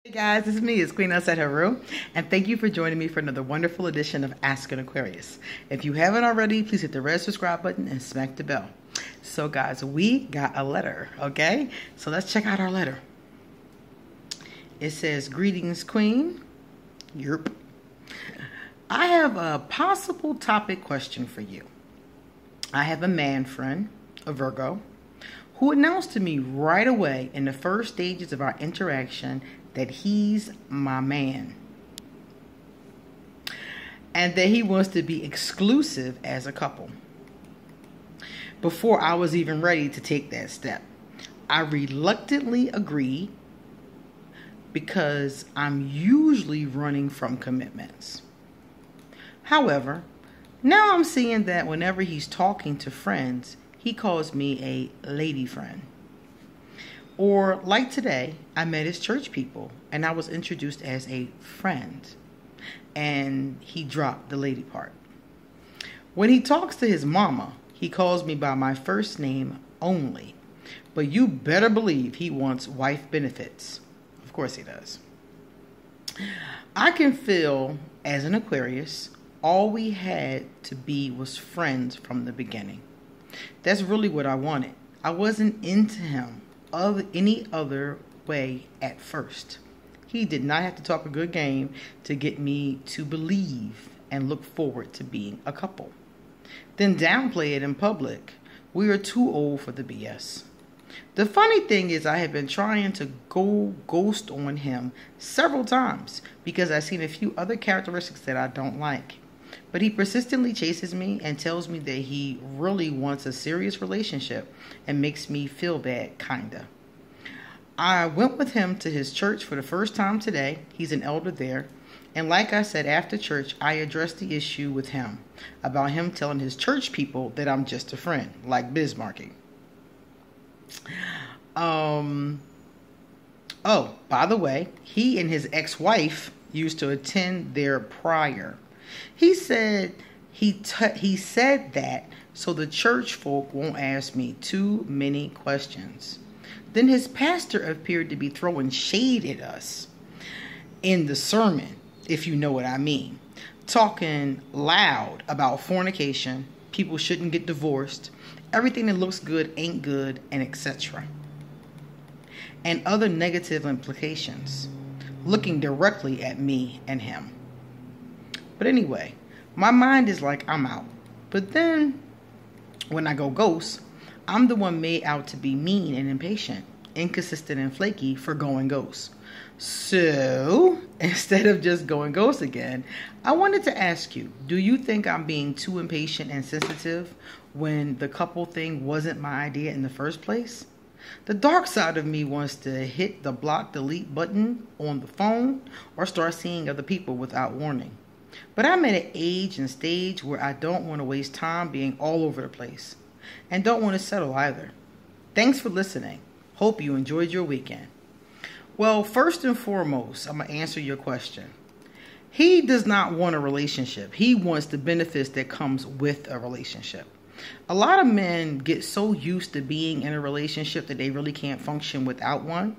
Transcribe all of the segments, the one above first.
Hey guys, it's me, it's Queen Outside Her Room, and thank you for joining me for another wonderful edition of Ask An Aquarius. If you haven't already, please hit the red subscribe button and smack the bell. So guys, we got a letter, okay? So let's check out our letter. It says, "Greetings, Queen." Yerp. I have a possible topic question for you. I have a man friend, a Virgo, who announced to me right away in the first stages of our interaction that he's my man and that he wants to be exclusive as a couple. Before I was even ready to take that step, I reluctantly agreed because I'm usually running from commitments. However, now I'm seeing that whenever he's talking to friends, he calls me a lady friend. Or like today, I met his church people and I was introduced as a friend and he dropped the lady part. When he talks to his mama, he calls me by my first name only. But you better believe he wants wife benefits. Of course he does. I can feel, as an Aquarius, all we had to be was friends from the beginning. That's really what I wanted. I wasn't into him of any other way at first. He did not have to talk a good game to get me to believe and look forward to being a couple. Then downplay it in public. We are too old for the BS. The funny thing is I have been trying to go ghost on him several times because I've seen a few other characteristics that I don't like. But he persistently chases me and tells me that he really wants a serious relationship and makes me feel bad, kinda. I went with him to his church for the first time today. He's an elder there. And like I said, after church, I addressed the issue with him about him telling his church people that I'm just a friend, like Bismarcky. Oh, by the way, he and his ex-wife used to attend there prior. He said he said that so the church folk won't ask me too many questions. Then his pastor appeared to be throwing shade at us in the sermon, if you know what I mean. Talking loud about fornication, people shouldn't get divorced, everything that looks good ain't good, and etc. And other negative implications, looking directly at me and him. But anyway, my mind is like, I'm out. But then, when I go ghost, I'm the one made out to be mean and impatient, inconsistent and flaky for going ghost. So, instead of just going ghost again, I wanted to ask you, do you think I'm being too impatient and sensitive when the couple thing wasn't my idea in the first place? The dark side of me wants to hit the block delete button on the phone or start seeing other people without warning. But I'm at an age and stage where I don't want to waste time being all over the place. And don't want to settle either. Thanks for listening. Hope you enjoyed your weekend. Well, first and foremost, I'm going to answer your question. He does not want a relationship. He wants the benefits that comes with a relationship. A lot of men get so used to being in a relationship that they really can't function without one.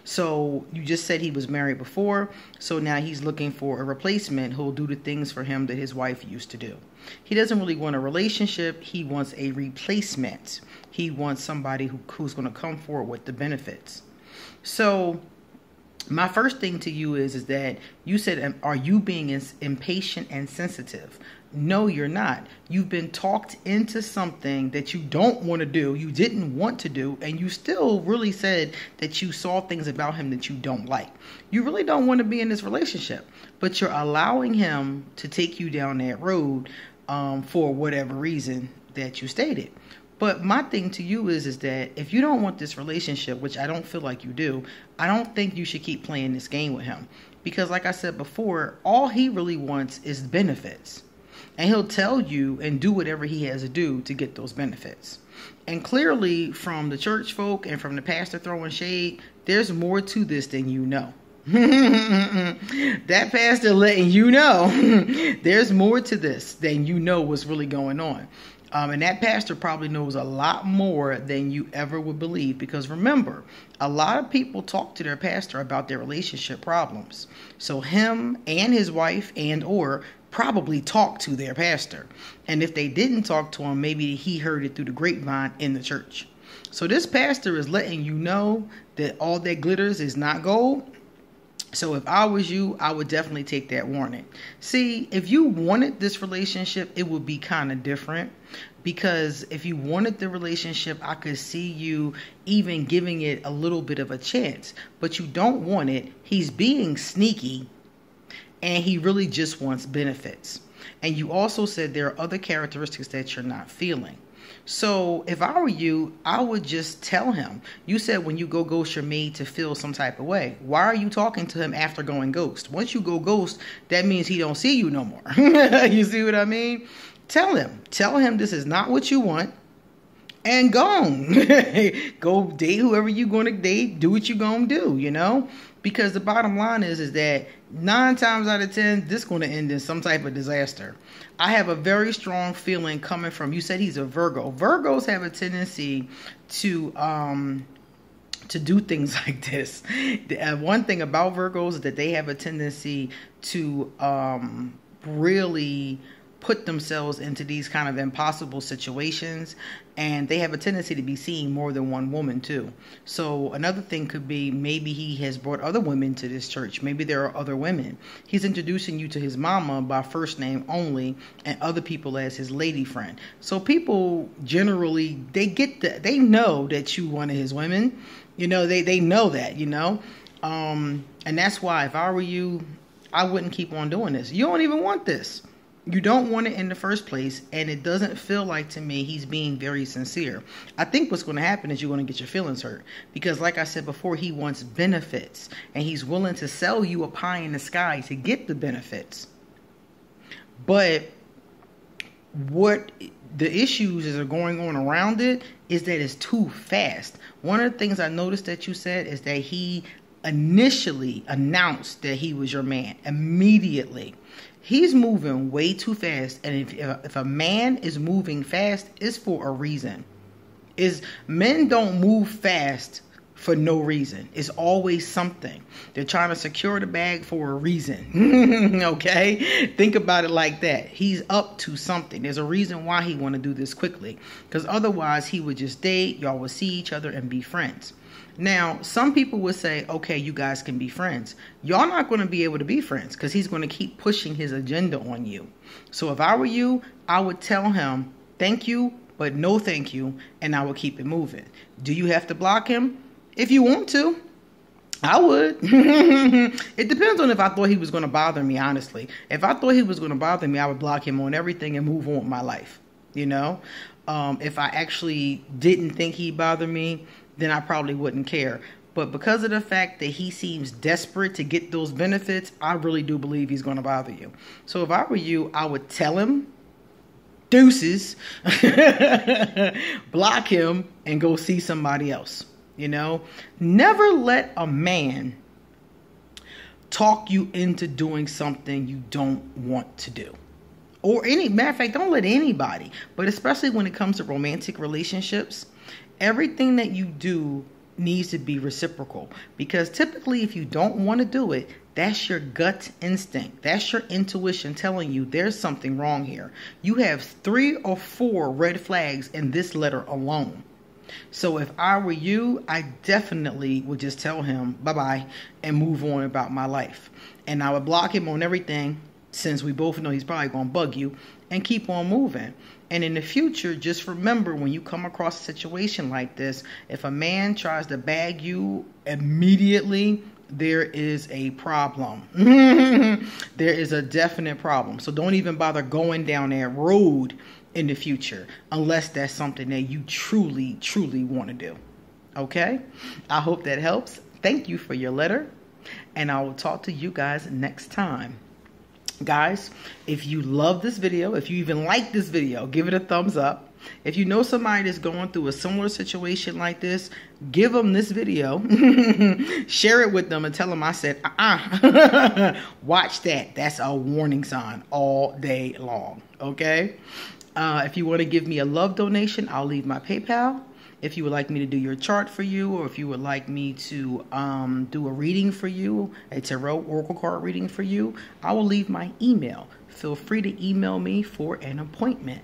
So you just said he was married before, so now he's looking for a replacement who'll do the things for him that his wife used to do. He doesn't really want a relationship. He wants a replacement. He wants somebody who's going to come forward with the benefits. So my first thing to you is that you said, are you being impatient and sensitive? No, you're not. You've been talked into something that you don't want to do, you didn't want to do, and you still really said that you saw things about him that you don't like. You really don't want to be in this relationship, but you're allowing him to take you down that road for whatever reason that you stated. But my thing to you is that if you don't want this relationship, which I don't feel like you do, I don't think you should keep playing this game with him. Because like I said before, all he really wants is benefits. And he'll tell you and do whatever he has to do to get those benefits. And clearly from the church folk and from the pastor throwing shade, there's more to this than you know. That pastor letting you know there's more to this than you know what's really going on. And that pastor probably knows a lot more than you ever would believe, because remember, a lot of people talk to their pastor about their relationship problems. So him and his wife and or probably talked to their pastor. And if they didn't talk to him, maybe he heard it through the grapevine in the church. So this pastor is letting you know that all that glitters is not gold. So if I was you, I would definitely take that warning. See, if you wanted this relationship, it would be kind of different. Because if you wanted the relationship, I could see you even giving it a little bit of a chance. But you don't want it. He's being sneaky, and he really just wants benefits. And you also said there are other characteristics that you're not feeling. So if I were you, I would just tell him. You said when you go ghost, you're made to feel some type of way. Why are you talking to him after going ghost? Once you go ghost, that means he don't see you no more. You see what I mean? Tell him this is not what you want, and go on. Go date whoever you're going to date. Do what you're going to do, you know? Because the bottom line is that 9 times out of 10, this is going to end in some type of disaster. I have a very strong feeling coming from, you said he's a Virgo. Virgos have a tendency to do things like this. One thing about Virgos is that they have a tendency to really put themselves into these kind of impossible situations, and they have a tendency to be seeing more than one woman too. So another thing could be maybe he has brought other women to this church. Maybe there are other women. He's introducing you to his mama by first name only, and other people as his lady friend. So people generally, they know that you one of his women. You know, they know that, you know. And that's why if I were you, I wouldn't keep on doing this. You don't even want this. You don't want it in the first place, and it doesn't feel like to me he's being very sincere. I think what's going to happen is you're going to get your feelings hurt, because like I said before, he wants benefits, and he's willing to sell you a pie in the sky to get the benefits. But what the issues that are going on around it is that it's too fast. One of the things I noticed that you said is that he initially announced that he was your man immediately. He's moving way too fast, and if a man is moving fast, it's for a reason. Men don't move fast for no reason. It's always something. They're trying to secure the bag for a reason. Okay? Think about it like that. He's up to something. There's a reason why he want to do this quickly, because otherwise he would just date, y'all would see each other and be friends. Now, some people would say, okay, you guys can be friends. Y'all not going to be able to be friends because he's going to keep pushing his agenda on you. So if I were you, I would tell him, thank you, but no thank you, and I would keep it moving. Do you have to block him? If you want to, I would. It depends on if I thought he was going to bother me, honestly. If I thought he was going to bother me, I would block him on everything and move on with my life, you know? If I actually didn't think he'd bother me, then I probably wouldn't care. But because of the fact that he seems desperate to get those benefits, I really do believe he's going to bother you. So if I were you, I would tell him, deuces, block him, and go see somebody else. You know, never let a man talk you into doing something you don't want to do. Or matter of fact, don't let anybody, but especially when it comes to romantic relationships, everything that you do needs to be reciprocal, because typically if you don't want to do it, that's your gut instinct. That's your intuition telling you there's something wrong here. You have 3 or 4 red flags in this letter alone. So if I were you, I definitely would just tell him bye-bye and move on about my life. And I would block him on everything, since we both know he's probably going to bug you, and keep on moving. And in the future, just remember, when you come across a situation like this, if a man tries to bag you immediately, there is a problem. There is a definite problem. So don't even bother going down that road in the future, unless that's something that you truly, truly want to do. Okay? I hope that helps. Thank you for your letter, and I will talk to you guys next time. Guys, if you love this video, if you even like this video, give it a thumbs up. If you know somebody that's going through a similar situation like this, give them this video. Share it with them and tell them I said, watch that. That's a warning sign all day long. Okay? If you want to give me a love donation, I'll leave my PayPal. If you would like me to do your chart for you, or if you would like me to do a reading for you, a tarot oracle card reading for you, I will leave my email. Feel free to email me for an appointment.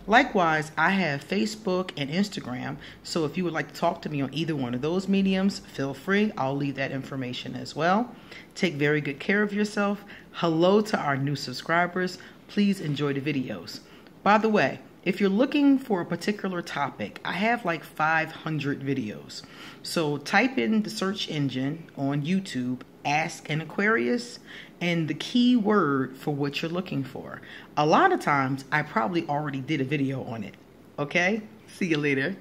Likewise, I have Facebook and Instagram, so if you would like to talk to me on either one of those mediums, feel free. I'll leave that information as well. Take very good care of yourself. Hello to our new subscribers. Please enjoy the videos. By the way, if you're looking for a particular topic, I have like 500 videos. So type in the search engine on YouTube, Ask An Aquarius, and the key word for what you're looking for. A lot of times, I probably already did a video on it. Okay? See you later.